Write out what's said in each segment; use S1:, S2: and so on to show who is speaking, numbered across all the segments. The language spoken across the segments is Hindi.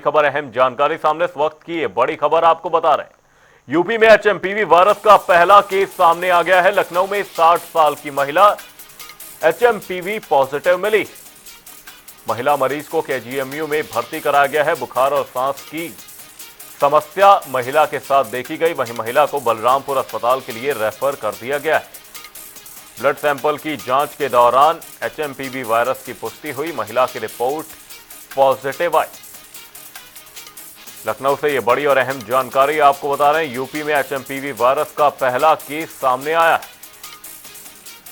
S1: खबर, अहम जानकारी सामने इस वक्त की ये बड़ी खबर आपको बता रहे हैं। यूपी में एचएमपीवी वायरस का पहला केस सामने आ गया है। लखनऊ में 60 साल की महिला एचएमपीवी पॉजिटिव मिली। महिला मरीज को केजीएमयू में भर्ती कराया गया है। बुखार और सांस की समस्या महिला के साथ देखी गई। वहीं महिला को बलरामपुर अस्पताल के लिए रेफर कर दिया गया है। ब्लड सैंपल की जांच के दौरान एचएमपीवी वायरस की पुष्टि हुई। महिला की रिपोर्ट पॉजिटिव आई। लखनऊ से ये बड़ी और अहम जानकारी आपको बता रहे हैं। यूपी में एचएमपीवी वायरस का पहला केस सामने आया है।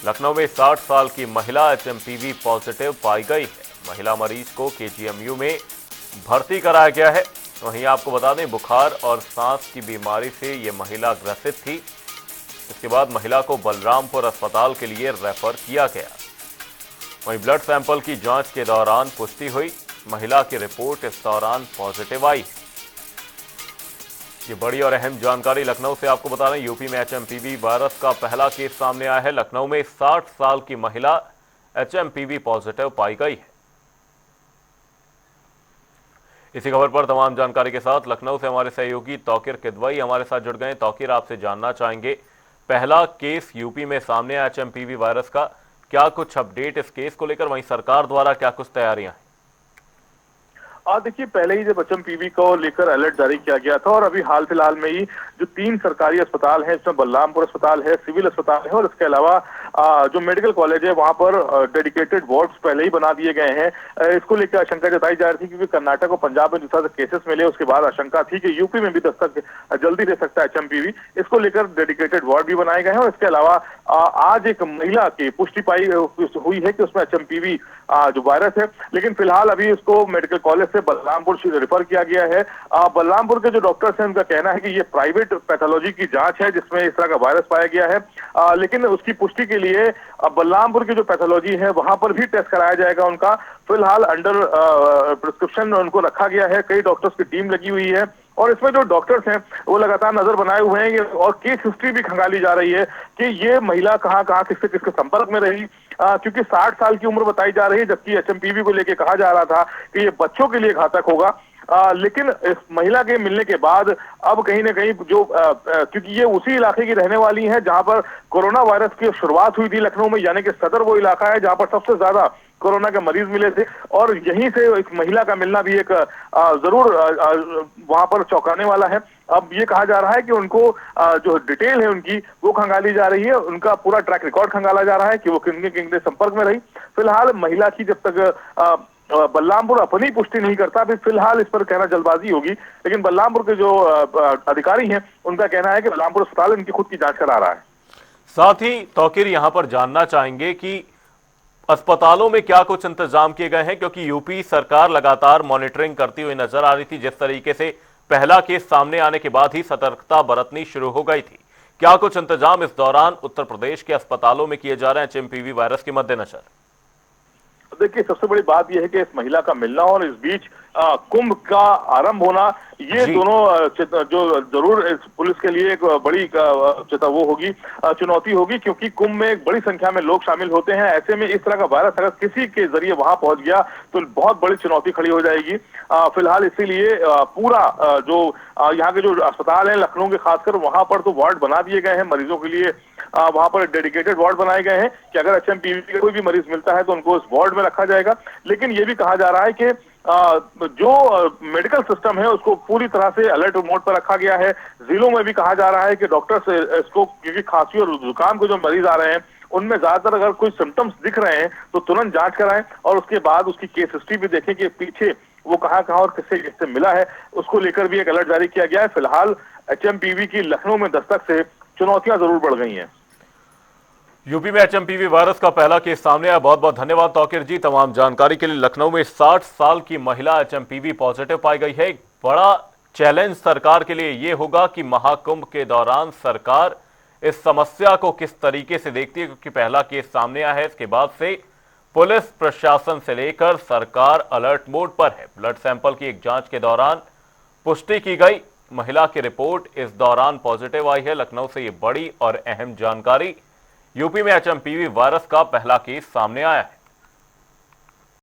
S1: लखनऊ में 60 साल की महिला एचएमपीवी पॉजिटिव पाई गई है। महिला मरीज को केजीएमयू में भर्ती कराया गया है। वहीं आपको बता दें, बुखार और सांस की बीमारी से ये महिला ग्रसित थी। इसके बाद महिला को बलरामपुर अस्पताल के लिए रेफर किया गया। वहीं ब्लड सैंपल की जांच के दौरान पुष्टि हुई। महिला की रिपोर्ट इस दौरान पॉजिटिव आई। ये बड़ी और अहम जानकारी लखनऊ से आपको बता रहे हैं। यूपी में एचएमपीवी वायरस का पहला केस सामने आया है। लखनऊ में 60 साल की महिला एचएमपीवी पॉजिटिव पाई गई है। इसी खबर पर तमाम जानकारी के साथ लखनऊ से हमारे सहयोगी तौकीर किदवई हमारे साथ जुड़ गए। तौकीर, आपसे जानना चाहेंगे, पहला केस यूपी में सामने आया एचएमपीवी वायरस का, क्या कुछ अपडेट इस केस को लेकर? वहीं सरकार द्वारा क्या कुछ तैयारियां हैं?
S2: देखिए, पहले ही जब एचएमपीवी को लेकर अलर्ट जारी किया गया था और अभी हाल फिलहाल में ही जो 3 सरकारी अस्पताल हैं, इसमें बलरामपुर अस्पताल है, सिविल अस्पताल है और इसके अलावा जो मेडिकल कॉलेज है वहां पर डेडिकेटेड वार्ड्स पहले ही बना दिए गए हैं। इसको लेकर आशंका जताई जा रही थी क्योंकि कर्नाटक और पंजाब में जिस तरह से केसेस मिले, उसके बाद आशंका थी कि यूपी में भी दस्तक जल्दी दे सकता है एचएमपीवी। इसको लेकर डेडिकेटेड वार्ड भी बनाए गए हैं और इसके अलावा आज एक महिला की पुष्टि पाई हुई है कि उसमें एचएमपीवी जो वायरस है, लेकिन फिलहाल अभी उसको मेडिकल कॉलेज से बलरामपुर रेफर किया गया है। बलरामपुर के जो डॉक्टर्स हैं उनका कहना है कि ये प्राइवेट पैथोलॉजी की जांच है जिसमें इस तरह का वायरस पाया गया है, लेकिन उसकी पुष्टि के लिए बलरामपुर की जो पैथोलॉजी है वहां पर भी टेस्ट कराया जाएगा। उनका फिलहाल अंडर प्रिस्क्रिप्शन उनको रखा गया है। कई डॉक्टर्स की टीम लगी हुई है और इसमें जो डॉक्टर्स हैं वो लगातार नजर बनाए हुए हैं और केस हिस्ट्री भी खंगाली जा रही है कि ये महिला कहां किससे किसके संपर्क में रही, क्योंकि 60 साल की उम्र बताई जा रही है, जबकि एचएमपीवी को लेकर कहा जा रहा था कि ये बच्चों के लिए घातक होगा। लेकिन इस महिला के मिलने के बाद अब कहीं ना कहीं जो क्योंकि ये उसी इलाके की रहने वाली है जहां पर कोरोना वायरस की शुरुआत हुई थी लखनऊ में, यानी कि सदर वो इलाका है जहां पर सबसे ज्यादा कोरोना के मरीज मिले थे और यहीं से एक महिला का मिलना भी एक जरूर वहां पर चौंकाने वाला है। अब ये कहा जा रहा है कि उनको जो डिटेल है उनकी वो खंगाली जा रही है, उनका पूरा ट्रैक रिकॉर्ड खंगाला जा रहा है कि वो किनके संपर्क में रही। फिलहाल महिला की जब तक बलरामपुर अपनी पुष्टि नहीं करता, अभी फिलहाल इस पर कहना जल्दबाजी होगी, लेकिन बलरामपुर के जो अधिकारी हैं उनका कहना है कि बलरामपुर अस्पताल इनकी खुद की जांच करा रहा है।
S1: साथ ही तौकीर, यहां पर जानना चाहेंगे कि अस्पतालों में क्या कुछ इंतजाम किए गए हैं, क्योंकि यूपी सरकार लगातार मॉनिटरिंग करती हुई नजर आ रही थी। जिस तरीके से पहला केस सामने आने के बाद ही सतर्कता बरतनी शुरू हो गई थी, क्या कुछ इंतजाम इस दौरान उत्तर प्रदेश के अस्पतालों में किए जा रहे हैं एचएमपीवी वायरस के मद्देनजर?
S2: देखिए, सबसे बड़ी बात यह है कि इस महिला का मिलना और इस बीच कुंभ का आरंभ होना, ये दोनों जो जरूर इस पुलिस के लिए एक बड़ी वो होगी, चुनौती होगी, क्योंकि कुंभ में एक बड़ी संख्या में लोग शामिल होते हैं। ऐसे में इस तरह का वायरस अगर किसी के जरिए वहां पहुंच गया तो बहुत बड़ी चुनौती खड़ी हो जाएगी। फिलहाल इसीलिए पूरा जो यहाँ के जो अस्पताल है लखनऊ के खासकर, वहां पर तो वार्ड बना दिए गए हैं मरीजों के लिए। वहां पर डेडिकेटेड वार्ड बनाए गए हैं कि अगर एचएमपीवी का कोई भी मरीज मिलता है तो उनको उस वार्ड में रखा जाएगा। लेकिन ये भी कहा जा रहा है कि जो मेडिकल सिस्टम है उसको पूरी तरह से अलर्ट मोड पर रखा गया है। जिलों में भी कहा जा रहा है कि डॉक्टर्स इसको, क्योंकि खांसी और जुकाम के जो मरीज आ रहे हैं उनमें ज्यादातर अगर कोई सिम्टम्स दिख रहे हैं तो तुरंत जांच कराएं और उसके बाद उसकी केस हिस्ट्री भी देखें कि पीछे वो कहां और किससे मिला है। उसको लेकर भी एक अलर्ट जारी किया गया है। फिलहाल एचएमपीवी की लखनऊ में दस्तक से चुनौतियां जरूर बढ़ गई हैं।
S1: यूपी में एचएमपीवी वायरस का पहला केस सामने आया। बहुत बहुत धन्यवाद तौकीर जी तमाम जानकारी के लिए। लखनऊ में 60 साल की महिला एचएमपीवी पॉजिटिव पाई गई है। एक बड़ा चैलेंज सरकार के लिए यह होगा कि महाकुंभ के दौरान सरकार इस समस्या को किस तरीके से देखती है, क्योंकि पहला केस सामने आया है। इसके बाद से पुलिस प्रशासन से लेकर सरकार अलर्ट मोड पर है। ब्लड सैंपल की एक जांच के दौरान पुष्टि की गई, महिला की रिपोर्ट इस दौरान पॉजिटिव आई है। लखनऊ से ये बड़ी और अहम जानकारी। यूपी में एचएमपीवी वायरस का पहला केस सामने आया है।